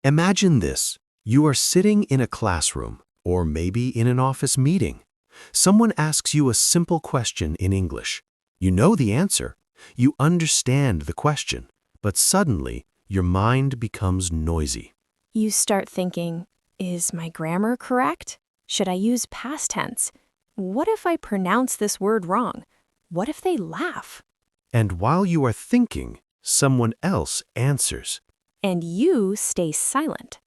Imagine this. You are sitting in a classroom, or maybe in an office meeting. Someone asks you a simple question in English. You know the answer. You understand the question, but suddenly your mind becomes noisy. You start thinking, is my grammar correct? Should I use past tense? What if I pronounce this word wrong? What if they laugh? And while you are thinking, someone else answers. And you stay silent.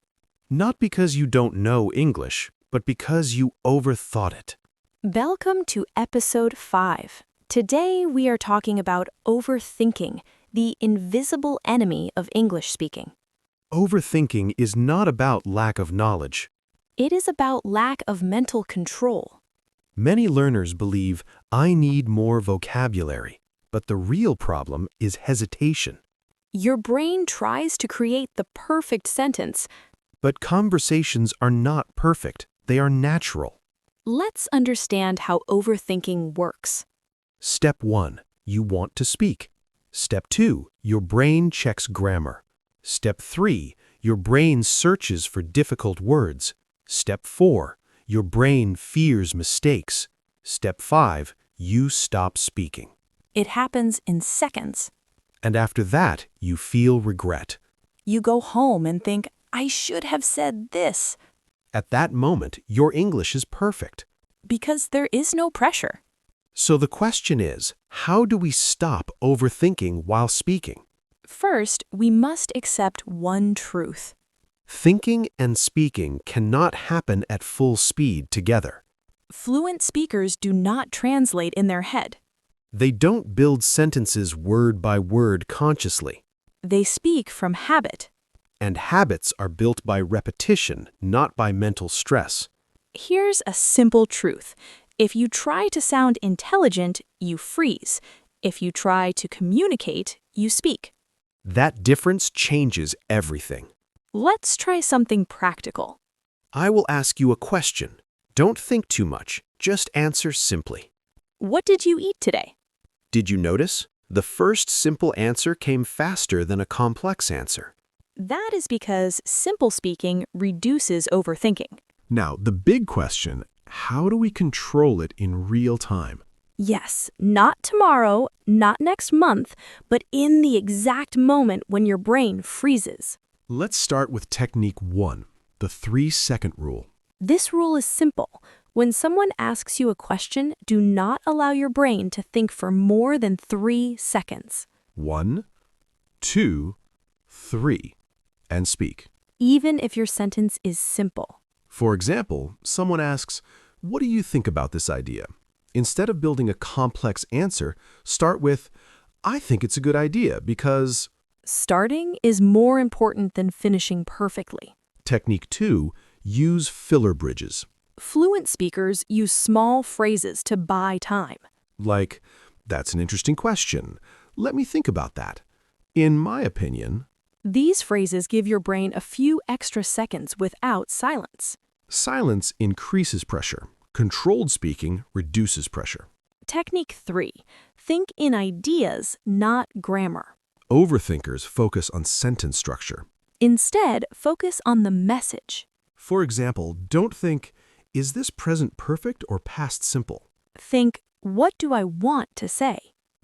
Not because you don't know English, but because you overthought it. Welcome to episode 5. Today we are talking about overthinking, the invisible enemy of English speaking. Overthinking is not about lack of knowledge. It is about lack of mental control. Many learners believe, I need more vocabulary, but the real problem is hesitation. Your brain tries to create the perfect sentence. But conversations are not perfect, they are natural. Let's understand how overthinking works. Step 1, you want to speak. Step 2, your brain checks grammar. Step 3, your brain searches for difficult words. Step 4, your brain fears mistakes. Step 5, you stop speaking. It happens in seconds. And after that, you feel regret. You go home and think, I should have said this. At that moment, your English is perfect. Because there is no pressure. So the question is, how do we stop overthinking while speaking? First, we must accept one truth. Thinking and speaking cannot happen at full speed together. Fluent speakers do not translate in their head. They don't build sentences word by word consciously. They speak from habit. And habits are built by repetition, not by mental stress. Here's a simple truth. If you try to sound intelligent, you freeze. If you try to communicate, you speak. That difference changes everything. Let's try something practical. I will ask you a question. Don't think too much. Just answer simply. What did you eat today? Did you notice? The first simple answer came faster than a complex answer. That is because simple speaking reduces overthinking. Now, the big question, how do we control it in real time? Yes, not tomorrow, not next month, but in the exact moment when your brain freezes. Let's start with technique 1, the 3-second rule. This rule is simple. When someone asks you a question, do not allow your brain to think for more than 3 seconds. 1, 2, 3, and speak. Even if your sentence is simple. For example, someone asks, what do you think about this idea? Instead of building a complex answer, start with, I think it's a good idea because... Starting is more important than finishing perfectly. Technique 2, use filler bridges. Fluent speakers use small phrases to buy time. Like, that's an interesting question. Let me think about that. In my opinion... These phrases give your brain a few extra seconds without silence. Silence increases pressure. Controlled speaking reduces pressure. Technique 3. Think in ideas, not grammar. Overthinkers focus on sentence structure. Instead, focus on the message. For example, don't think, is this present perfect or past simple? Think, what do I want to say?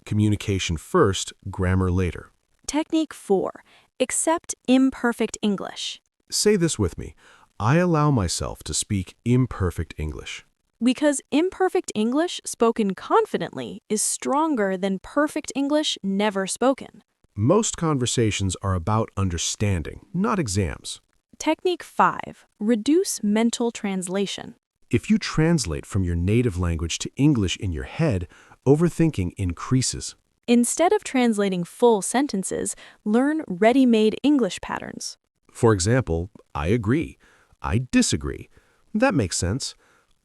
Communication first, grammar later. Technique 4. Accept imperfect English. Say this with me. I allow myself to speak imperfect English. Because imperfect English spoken confidently is stronger than perfect English never spoken. Most conversations are about understanding, not exams. Technique 5. Reduce mental translation. If you translate from your native language to English in your head, overthinking increases. Instead of translating full sentences, learn ready-made English patterns. For example, I agree. I disagree. That makes sense.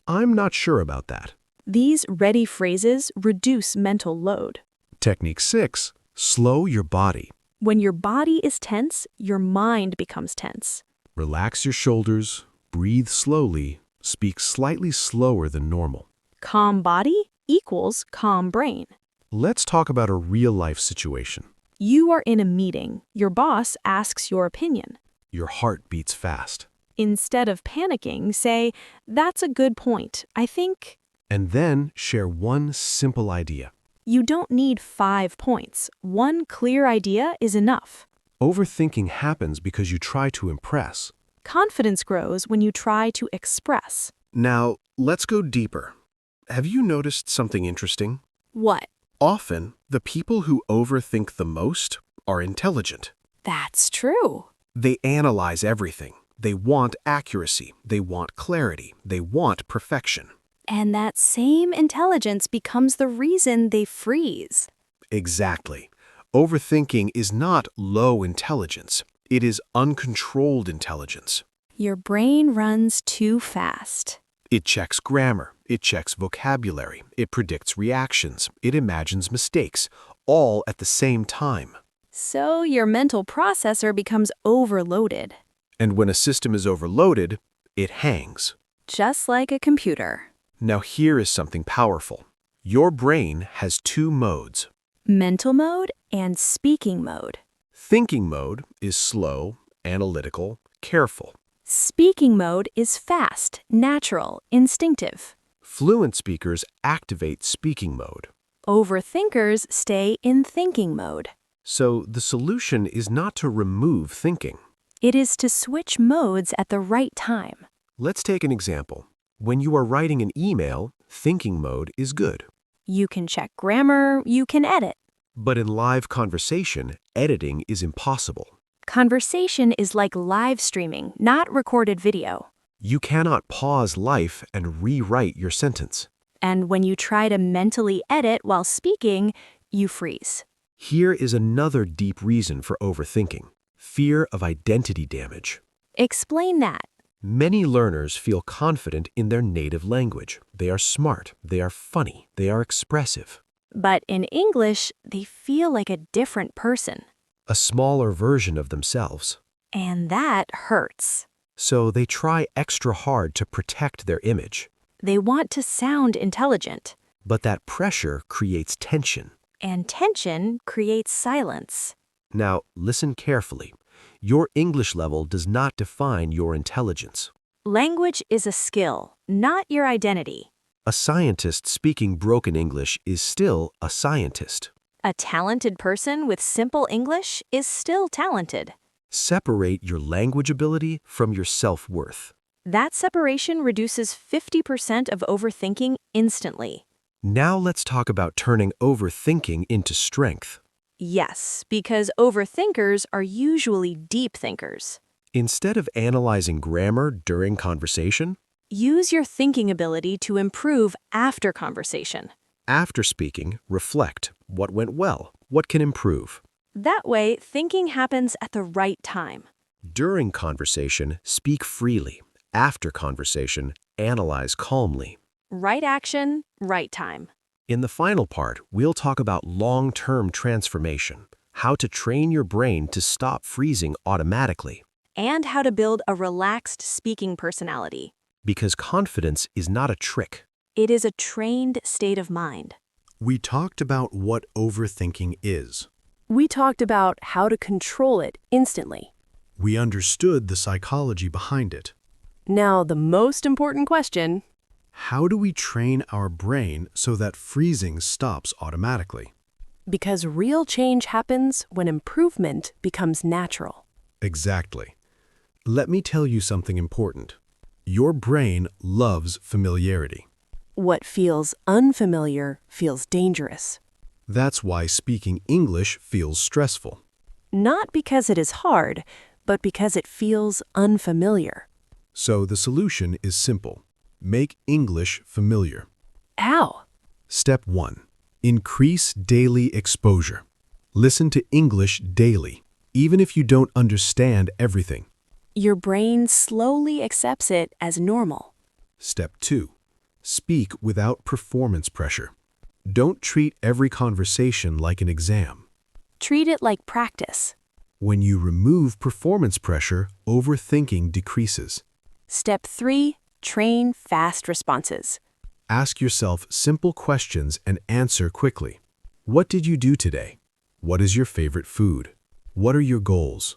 I'm not sure about that. These ready phrases reduce mental load. Technique 6, slow your body. When your body is tense, your mind becomes tense. Relax your shoulders, breathe slowly, speak slightly slower than normal. Calm body equals calm brain. Let's talk about a real-life situation. You are in a meeting. Your boss asks your opinion. Your heart beats fast. Instead of panicking, say, "That's a good point. I think..." And then share one simple idea. You don't need 5 points. One clear idea is enough. Overthinking happens because you try to impress. Confidence grows when you try to express. Now, let's go deeper. Have you noticed something interesting? What? Often, the people who overthink the most are intelligent. That's true. They analyze everything. They want accuracy. They want clarity. They want perfection. And that same intelligence becomes the reason they freeze. Exactly. Overthinking is not low intelligence. It is uncontrolled intelligence. Your brain runs too fast. It checks grammar. It checks vocabulary. It predicts reactions. It imagines mistakes, all at the same time. So your mental processor becomes overloaded. And when a system is overloaded, it hangs. Just like a computer. Now here is something powerful. Your brain has 2 modes. Mental mode and speaking mode. Thinking mode is slow, analytical, careful. Speaking mode is fast, natural, instinctive. Fluent speakers activate speaking mode. Overthinkers stay in thinking mode. So the solution is not to remove thinking. It is to switch modes at the right time. Let's take an example. When you are writing an email, thinking mode is good. You can check grammar, you can edit. But in live conversation, editing is impossible. Conversation is like live streaming, not recorded video. You cannot pause life and rewrite your sentence. And when you try to mentally edit while speaking, you freeze. Here is another deep reason for overthinking: fear of identity damage. Explain that. Many learners feel confident in their native language. They are smart, they are funny, they are expressive. But in English, they feel like a different person. A smaller version of themselves. And that hurts. So they try extra hard to protect their image. They want to sound intelligent. But that pressure creates tension. And tension creates silence. Now, listen carefully. Your English level does not define your intelligence. Language is a skill, not your identity. A scientist speaking broken English is still a scientist. A talented person with simple English is still talented. Separate your language ability from your self-worth. That separation reduces 50% of overthinking instantly. Now let's talk about turning overthinking into strength. Yes, because overthinkers are usually deep thinkers. Instead of analyzing grammar during conversation, use your thinking ability to improve after conversation. after speaking, reflect. What went well? What can improve? That way, thinking happens at the right time. During conversation, speak freely. After conversation, analyze calmly. Right action, right time. In the final part, we'll talk about long-term transformation, how to train your brain to stop freezing automatically. And how to build a relaxed speaking personality. Because confidence is not a trick. It is a trained state of mind. We talked about what overthinking is. We talked about how to control it instantly. We understood the psychology behind it. Now, the most important question: How do we train our brain so that freezing stops automatically? because real change happens when improvement becomes natural. Exactly. Let me tell you something important. Your brain loves familiarity. What feels unfamiliar feels dangerous. That's why speaking English feels stressful. Not because it is hard, but because it feels unfamiliar. So the solution is simple. Make English familiar. How? Step 1. Increase daily exposure. Listen to English daily, even if you don't understand everything. Your brain slowly accepts it as normal. Step 2. Speak without performance pressure. Don't treat every conversation like an exam. Treat it like practice. When you remove performance pressure, overthinking decreases. Step 3. Train fast responses. Ask yourself simple questions and answer quickly. What did you do today? What is your favorite food? What are your goals?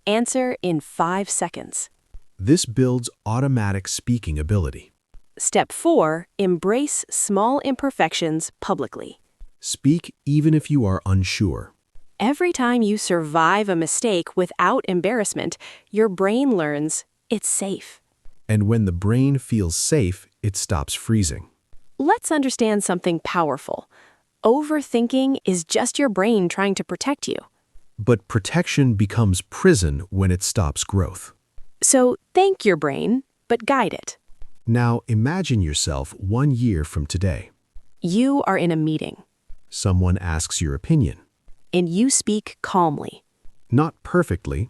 Answer in 5 seconds. This builds automatic speaking ability. Step 4. Embrace small imperfections publicly. Speak even if you are unsure. Every time you survive a mistake without embarrassment, your brain learns it's safe. And when the brain feels safe, it stops freezing. Let's understand something powerful. Overthinking is just your brain trying to protect you. But protection becomes prison when it stops growth. So thank your brain, but guide it. Now imagine yourself 1 year from today. You are in a meeting, Someone asks your opinion. and you speak calmly, Not perfectly,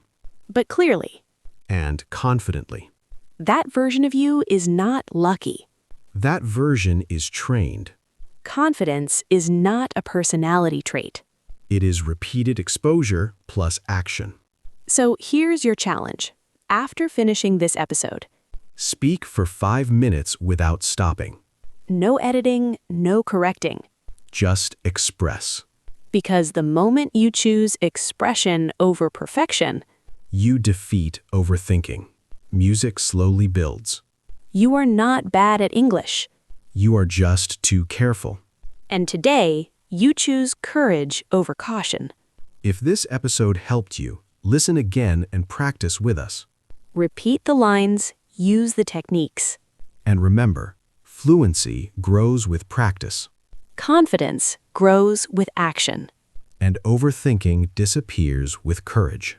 but clearly. and confidently. That version of you is not lucky. That version is trained. Confidence is not a personality trait. It is repeated exposure plus action. So here's your challenge. After finishing this episode, Speak for 5 minutes without stopping. no editing, no correcting. Just express. Because the moment you choose expression over perfection, You defeat overthinking. Music slowly builds. you are not bad at English. You are just too careful. And today, you choose courage over caution. If this episode helped you, listen again and practice with us. Repeat the lines, use the techniques. And remember, fluency grows with practice, Confidence grows with action. and overthinking disappears with courage.